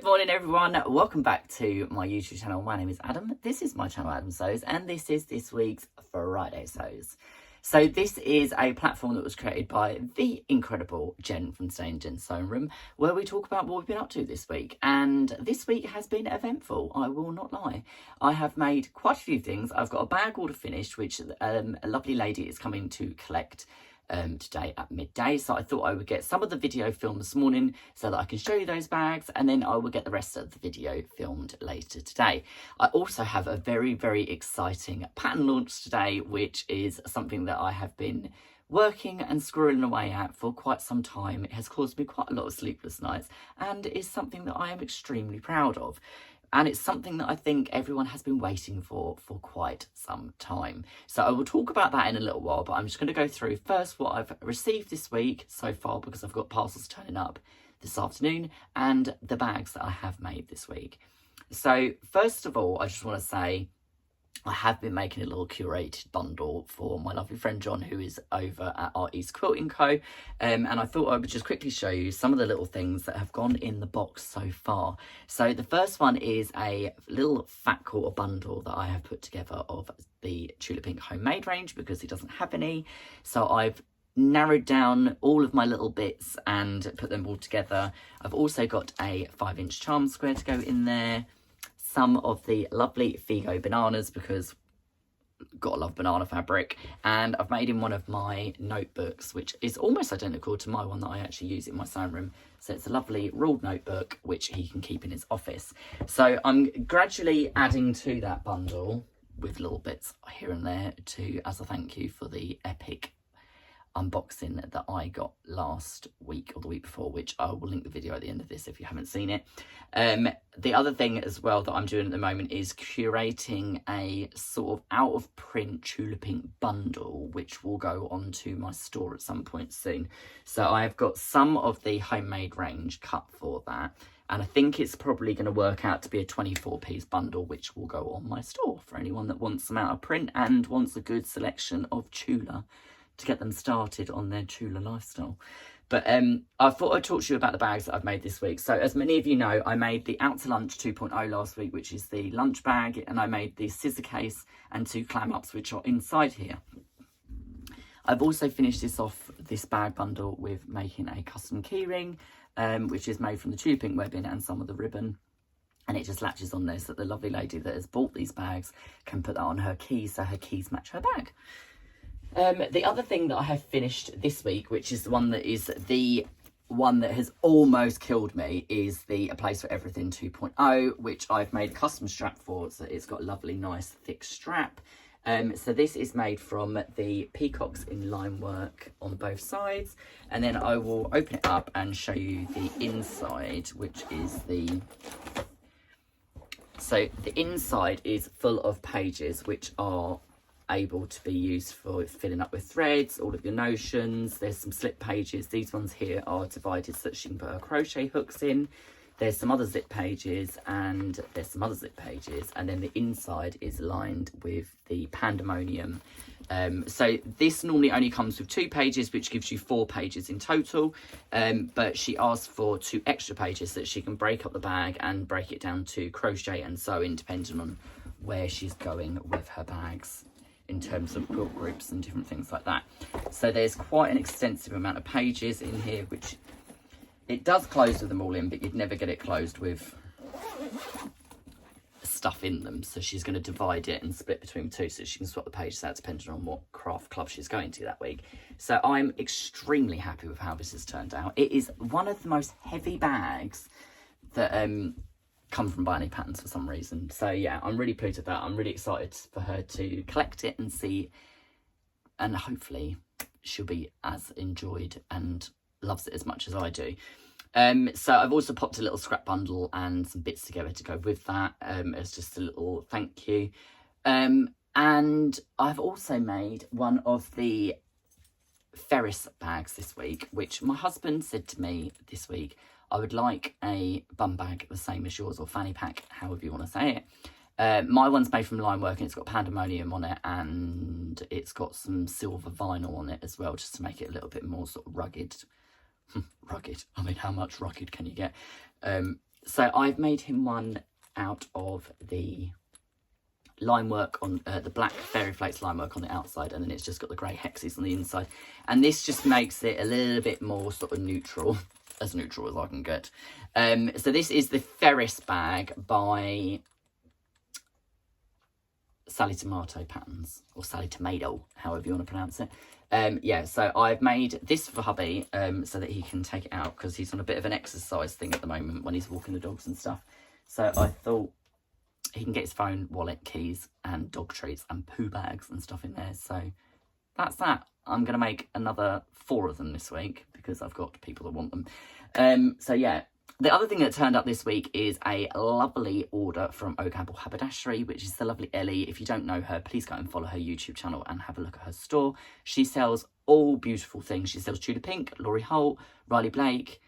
Good morning everyone, welcome back to my YouTube channel. My name is Adam, this is my channel Adam Sews, and this is this week's Friday Sews. So this is a platform that was created by the incredible Jen from Stay in Jen's Sewing Room, where we talk about what we've been up to this week. And this week has been eventful, I will not lie. I have made quite a few things. I've got a bag order finished, which a lovely lady is coming to collect today at midday, so I thought I would get some of the video filmed this morning so that I can show you those bags, and then I will get the rest of the video filmed later today. I also have a very exciting pattern launch today, which is something that I have been working and squirreling away at for quite some time. It has caused me quite a lot of sleepless nights and is something that I am extremely proud of. And it's something that I think everyone has been waiting for quite some time. So I will talk about that in a little while, but I'm just going to go through first what I've received this week so far, because I've got parcels turning up this afternoon, and the bags that I have made this week. So first of all, I just want to say I have been making a little curated bundle for my lovely friend John, who is over at our East Quilting Co. And I thought I would just quickly show you some of the little things that have gone in the box so far. So the first one is a little fat quarter bundle that I have put together of the Tulip Pink homemade range, because he doesn't have any. So I've narrowed down all of my little bits and put them all together. I've also got a 5-inch charm square to go in there. Some of the lovely Figo bananas, because gotta love banana fabric, and I've made in one of my notebooks, which is almost identical to my one that I actually use in my sewing room. So it's a lovely ruled notebook which he can keep in his office. So I'm gradually adding to that bundle with little bits here and there as a thank you for the epic unboxing that I got last week or the week before, which I will link the video at the end of this if you haven't seen it. The other thing as well that I'm doing at the moment is curating a sort of out of print Tulip Pink bundle, which will go onto my store at some point soon. So I've got some of the homemade range cut for that, and I think it's probably going to work out to be a 24-piece bundle, which will go on my store for anyone that wants them out of print and wants a good selection of Tula to get them started on their Tula lifestyle. But I thought I'd talk to you about the bags that I've made this week. So as many of you know, I made the Out to Lunch 2.0 last week, which is the lunch bag, and I made the scissor case and 2 clam ups, which are inside here. I've also finished this bag bundle with making a custom keyring, which is made from the Tulip Pink webbing and some of the ribbon. And it just latches on there so that the lovely lady that has bought these bags can put that on her keys, so her keys match her bag. The other thing that I have finished this week, which is the one that has almost killed me, is the A Place for Everything 2.0, which I've made a custom strap for, so it's got a lovely nice thick strap. So this is made from the peacocks in line work on both sides, and then I will open it up and show you the inside, which is so the inside is full of pages which are able to be used for filling up with threads, all of your notions. There's some slip pages. These ones here are divided so that she can put her crochet hooks in. There's some other zip pages, and there's some other zip pages, and then the inside is lined with the pandemonium. So this normally only comes with 2 pages, which gives you 4 pages in total, but she asked for 2 extra pages so that she can break up the bag and break it down to crochet and sewing, depending on where she's going with her bags in terms of quilt groups and different things like that. So there's quite an extensive amount of pages in here, which it does close with them all in, but you'd never get it closed with stuff in them. So she's going to divide it and split between 2 so she can swap the pages out depending on what craft club she's going to that week. So I'm extremely happy with how this has turned out. It is one of the most heavy bags that come from Buying Patterns for some reason. So yeah, I'm really pleased with that. I'm really excited for her to collect it and see, and hopefully she'll be as enjoyed and loves it as much as I do. So I've also popped a little scrap bundle and some bits together to go with that, as just a little thank you. And I've also made one of the Ferris bags this week, which my husband said to me this week, I would like a bum bag the same as yours, or fanny pack, however you want to say it. My one's made from line work, and it's got pandemonium on it, and it's got some silver vinyl on it as well, just to make it a little bit more sort of rugged. Rugged, I mean, how much rugged can you get? So I've made him one out of the line work on the black Fairy Flakes line work on the outside, and then it's just got the grey hexes on the inside, and this just makes it a little bit more sort of neutral as I can get. So this is the Ferris bag by Sally Tomato Patterns, or Sally Tomato, however you want to pronounce it. Yeah, so I've made this for hubby so that he can take it out, because he's on a bit of an exercise thing at the moment when he's walking the dogs and stuff. So I thought he can get his phone, wallet, keys, and dog treats and poo bags and stuff in there. So that's that. I'm going to make another 4 of them this week because I've got people that want them. So yeah, the other thing that turned up this week is a lovely order from O'Campbell Haberdashery, which is the lovely Ellie. If you don't know her, please go and follow her YouTube channel and have a look at her store. She sells all beautiful things. She sells Tudor Pink, Laurie Holt, Riley Blake,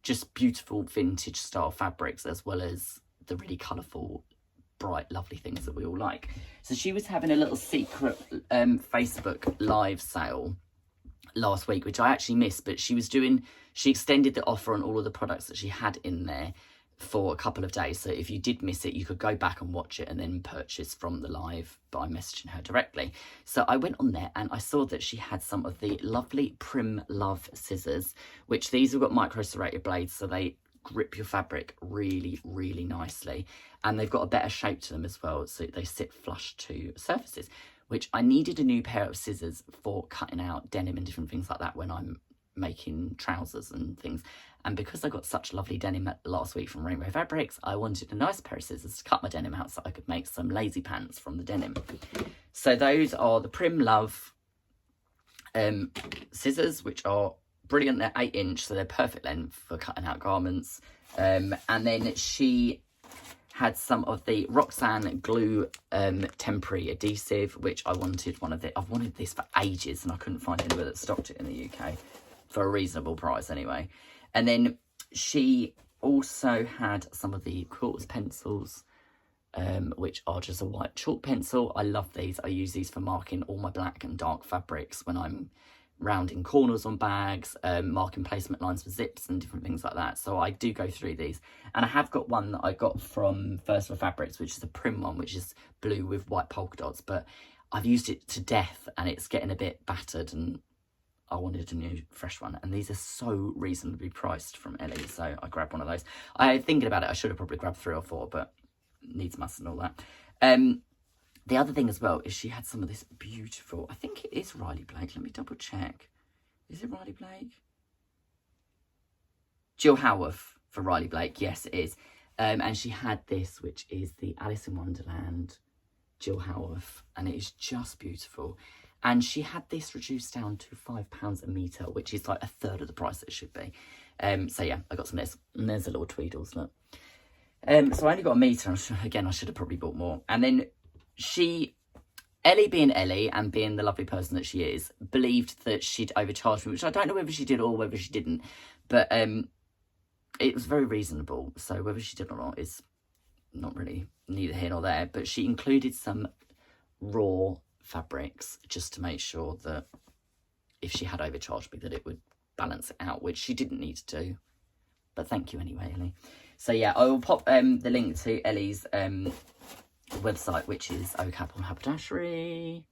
just beautiful vintage style fabrics, as well as the really colourful, bright, lovely things that we all like. So she was having a little secret Facebook live sale last week, which I actually missed, but she extended the offer on all of the products that she had in there for a couple of days. So if you did miss it, you could go back and watch it and then purchase from the live by messaging her directly. So I went on there and I saw that she had some of the lovely Prim Love scissors, which these have got micro serrated blades, so they grip your fabric really, really nicely, and they've got a better shape to them as well, so they sit flush to surfaces, which I needed a new pair of scissors for cutting out denim and different things like that when I'm making trousers and things. And because I got such lovely denim last week from Rainbow Fabrics, I wanted a nice pair of scissors to cut my denim out so I could make some lazy pants from the denim. So those are the Prim Love scissors, which are brilliant. They're 8-inch, so they're perfect length for cutting out garments. And then she had some of the Roxanne glue temporary adhesive, which I wanted I've wanted this for ages and I couldn't find anywhere that stocked it in the UK for a reasonable price anyway. And then she also had some of the Quilters pencils, which are just a white chalk pencil. I love these. I use these for marking all my black and dark fabrics when I'm rounding corners on bags, marking placement lines for zips and different things like that. So I do go through these, and I have got one that I got from First for Fabrics, which is a Prim one, which is blue with white polka dots, but I've used it to death and it's getting a bit battered and I wanted a new fresh one. And these are so reasonably priced from Ellie, so I grabbed one of those. Thinking about it, I should have probably grabbed 3 or 4, but needs must and all that. The other thing as well is she had some of this beautiful, I think it is Riley Blake. Let me double check. Is it Riley Blake? Jill Howarth for Riley Blake. Yes, it is. And she had this, which is the Alice in Wonderland Jill Howarth. And it is just beautiful. And she had this reduced down to £5 a metre, which is like a third of the price that it should be. So yeah, I got some of this. And there's a little Tweedles, look. So I only got a metre. Again, I should have probably bought more. And then Ellie being Ellie and being the lovely person that she is, believed that she'd overcharged me, which I don't know whether she did or whether she didn't, but it was very reasonable. So whether she did or not is not really neither here nor there, but she included some raw fabrics just to make sure that if she had overcharged me that it would balance it out, which she didn't need to do. But thank you anyway, Ellie. So yeah, I will pop the link to Ellie's website, which is O'Campbell Haberdashery.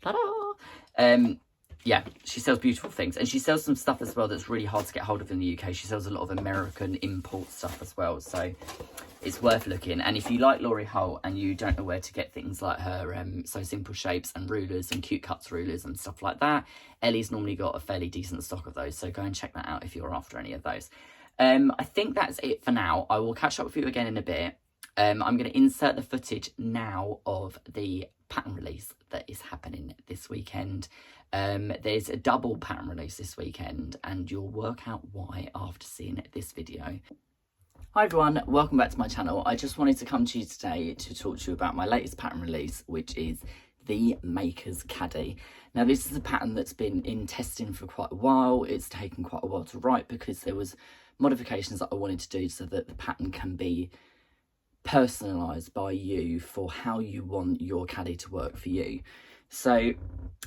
Ta-da! Yeah, she sells beautiful things, and she sells some stuff as well that's really hard to get hold of in the UK. She sells a lot of American import stuff as well, so it's worth looking. And if you like Laurie Holt and you don't know where to get things like her So Simple Shapes and rulers and Cute Cuts rulers and stuff like that, Ellie's normally got a fairly decent stock of those, so go and check that out if you're after any of those. I think that's it for now. I will catch up with you again in a bit. I'm going to insert the footage now of the pattern release that is happening this weekend. There's a double pattern release this weekend, and you'll work out why after seeing this video. Hi everyone, welcome back to my channel. I just wanted to come to you today to talk to you about my latest pattern release, which is the Maker's Caddy. Now this is a pattern that's been in testing for quite a while. It's taken quite a while to write because there was modifications that I wanted to do so that the pattern can be personalised by you for how you want your caddy to work for you. So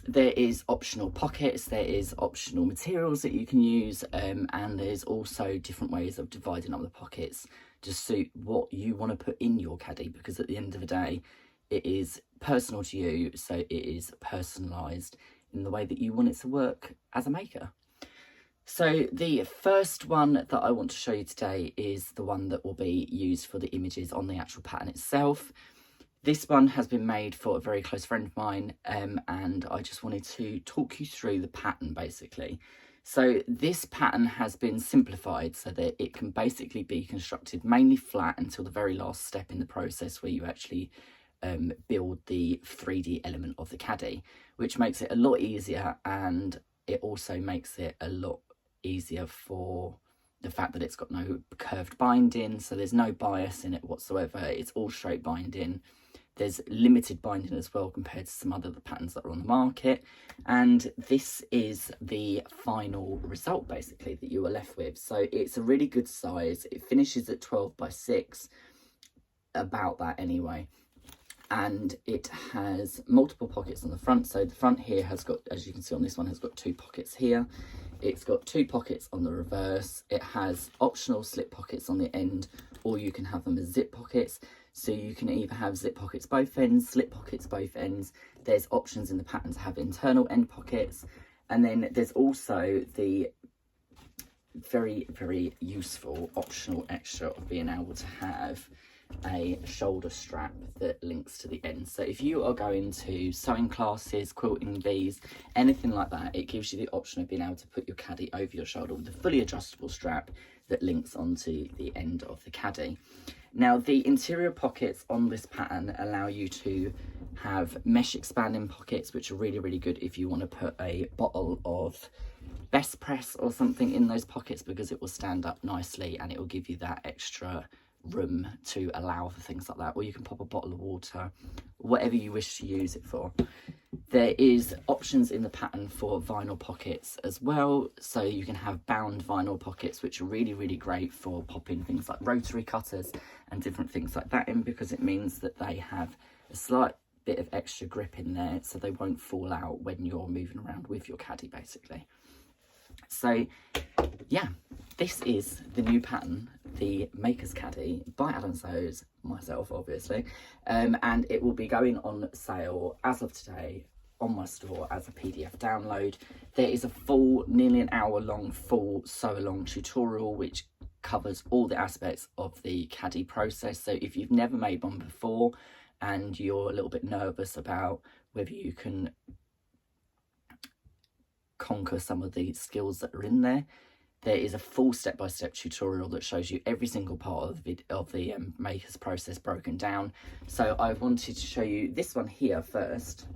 there is optional pockets, there is optional materials that you can use, and there's also different ways of dividing up the pockets to suit what you want to put in your caddy, because at the end of the day it is personal to you, so it is personalised in the way that you want it to work as a maker. So the first one that I want to show you today is the one that will be used for the images on the actual pattern itself. This one has been made for a very close friend of mine, and I just wanted to talk you through the pattern basically. So this pattern has been simplified so that it can basically be constructed mainly flat until the very last step in the process, where you actually build the 3D element of the caddy, which makes it a lot easier, and it also makes it a lot easier for the fact that it's got no curved binding, so there's no bias in it whatsoever. It's all straight binding. There's limited binding as well compared to some other patterns that are on the market, and this is the final result basically that you are left with. So it's a really good size. It finishes at 12 by 6, about that anyway, and it has multiple pockets on the front. So the front here has got, as you can see on this one, has got 2 pockets here. It's got 2 pockets on the reverse. It has optional slip pockets on the end, or you can have them as zip pockets. So you can either have zip pockets both ends, slip pockets both ends. There's options in the pattern to have internal end pockets. And then there's also the very, very useful optional extra of being able to have a shoulder strap that links to the end. So if you are going to sewing classes, quilting bees, anything like that, it gives you the option of being able to put your caddy over your shoulder with a fully adjustable strap that links onto the end of the caddy. Now the interior pockets on this pattern allow you to have mesh expanding pockets, which are really, really good if you want to put a bottle of best press or something in those pockets, because it will stand up nicely and it will give you that extra room to allow for things like that. Or you can pop a bottle of water, whatever you wish to use it for. There is options in the pattern for vinyl pockets as well, so you can have bound vinyl pockets, which are really, really great for popping things like rotary cutters and different things like that in, because it means that they have a slight bit of extra grip in there, so they won't fall out when you're moving around with your caddy basically. So yeah, this is the new pattern, the Maker's Caddy by Adam Sews, myself obviously, and it will be going on sale as of today on my store as a PDF download. There is a full, nearly an hour long full sew along tutorial which covers all the aspects of the caddy process. So if you've never made one before and you're a little bit nervous about whether you can conquer some of the skills that are in there, there is a full step-by-step tutorial that shows you every single part of the maker's process broken down. So I wanted to show you this one here first,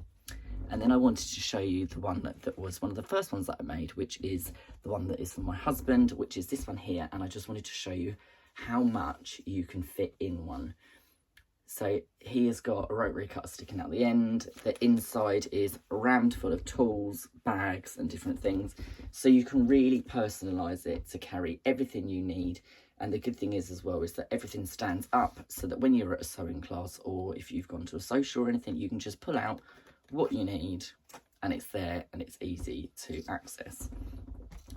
and then I wanted to show you the one that was one of the first ones that I made, which is the one that is for my husband, which is this one here. And I just wanted to show you how much you can fit in one. So he has got a rotary cutter sticking out the end. The inside is rammed full of tools, bags and different things. So you can really personalise it to carry everything you need. And the good thing is as well is that everything stands up, so that when you're at a sewing class or if you've gone to a social or anything, you can just pull out what you need and it's there and it's easy to access.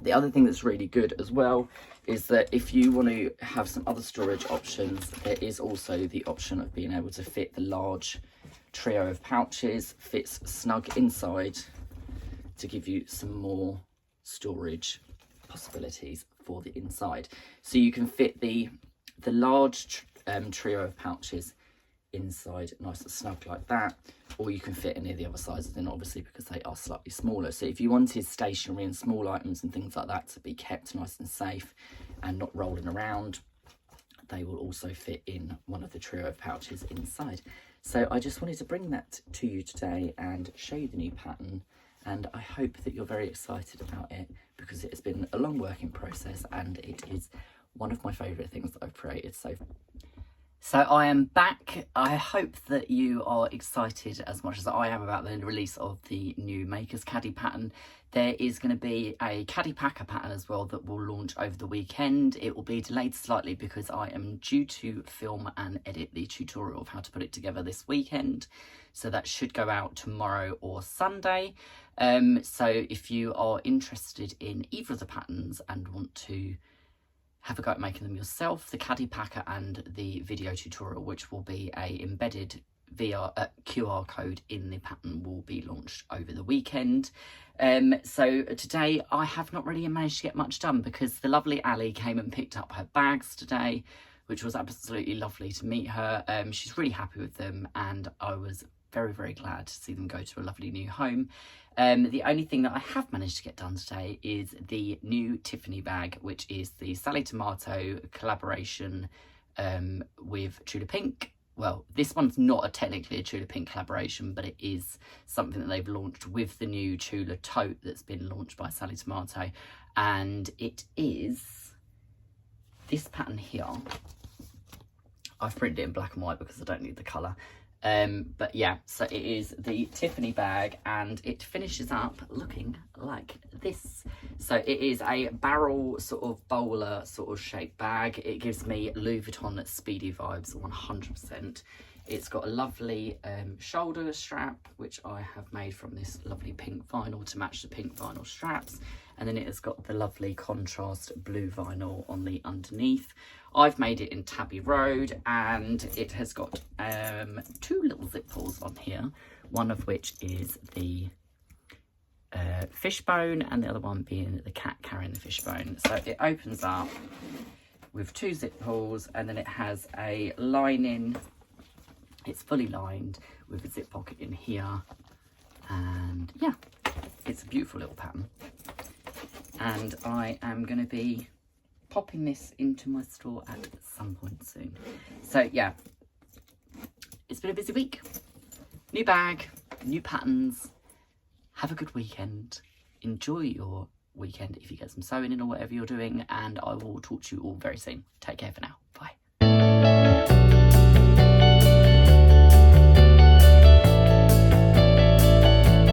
The other thing that's really good as well is that if you want to have some other storage options, there is also the option of being able to fit the large trio of pouches, fits snug inside to give you some more storage possibilities for the inside. So you can fit the large trio of pouches inside nice and snug like that, or you can fit any of the other sizes in, obviously, because they are slightly smaller. So if you wanted stationery and small items and things like that to be kept nice and safe and not rolling around, they will also fit in one of the trio of pouches inside. So I just wanted to bring that to you today and show you the new pattern, and I hope that you're very excited about it, because it has been a long working process and it is one of my favourite things that I've created. So So I am back. I hope that you are excited as much as I am about the release of the new Maker's Caddy pattern. There is going to be a Caddy Packer pattern as well that will launch over the weekend. It will be delayed slightly because I am due to film and edit the tutorial of how to put it together this weekend. So that should go out tomorrow or Sunday. So if you are interested in either of the patterns and want to have a go at making them yourself, the Caddy Packer and the video tutorial, which will be a embedded QR code in the pattern, will be launched over the weekend. So today I have not really managed to get much done because the lovely Ali came and picked up her bags today, which was absolutely lovely to meet her. She's really happy with them, and I was very, very glad to see them go to a lovely new home. The only thing that I have managed to get done today is the new Tiffany bag, which is the Sally Tomato collaboration with Tudor Pink. Well, this one's not technically a Tudor Pink collaboration, but it is something that they've launched with the new Tudor tote that's been launched by Sally Tomato. And it is this pattern here. I've printed it in black and white because I don't need the colour. But yeah, so it is the Tiffany bag, and it finishes up looking like this. So it is a barrel sort of bowler sort of shaped bag. It gives me Louis Vuitton speedy vibes 100%. It's got a lovely shoulder strap, which I have made from this lovely pink vinyl to match the pink vinyl straps. And then it has got the lovely contrast blue vinyl on the underneath. I've made it in Tabby Road, and it has got two little zip pulls on here, one of which is the fishbone and the other one being the cat carrying the fishbone. So it opens up with two zip pulls, and then it has a lining. It's fully lined with a zip pocket in here, and yeah, it's a beautiful little pattern. And I am going to be popping this into my store at some point soon. So yeah, it's been a busy week. New bag, new patterns. Have a good weekend. Enjoy your weekend if you get some sewing in or whatever you're doing, and I will talk to you all very soon. Take care for now.